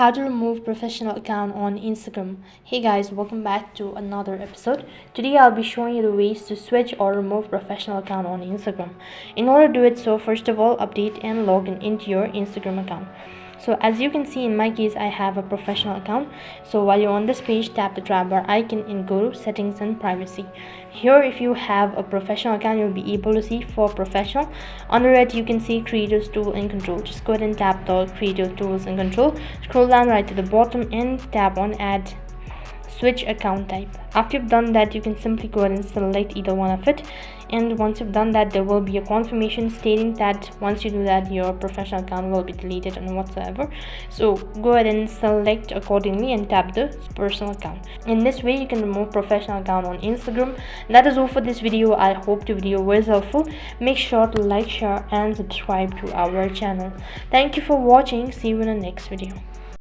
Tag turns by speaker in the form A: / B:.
A: How to remove professional account on Instagram. Hey guys, welcome back to another episode. Today I'll be showing you the ways to switch or remove professional account on Instagram. In order to do it, so first of all, update and log in into your Instagram account. So as you can see, in my case, I have a professional account. So while you're on this page, tap the drop bar icon and go to settings and privacy. Here, if you have a professional account, you'll be able to see for professional. Under it, you can see creators tool and control. Just go ahead and tap the creator tools and control. Scroll down right to the bottom and tap on add switch account type. After you've done that, you can simply go ahead and select either one of it, and once you've done that, there will be a confirmation stating that once you do that, your professional account will be deleted and whatsoever. So go ahead and select accordingly and tap the personal account. In this way, you can remove professional account on Instagram. That is all for this video. I hope the video was helpful. Make sure to like, share and subscribe to our channel. Thank you for watching. See you in the next video.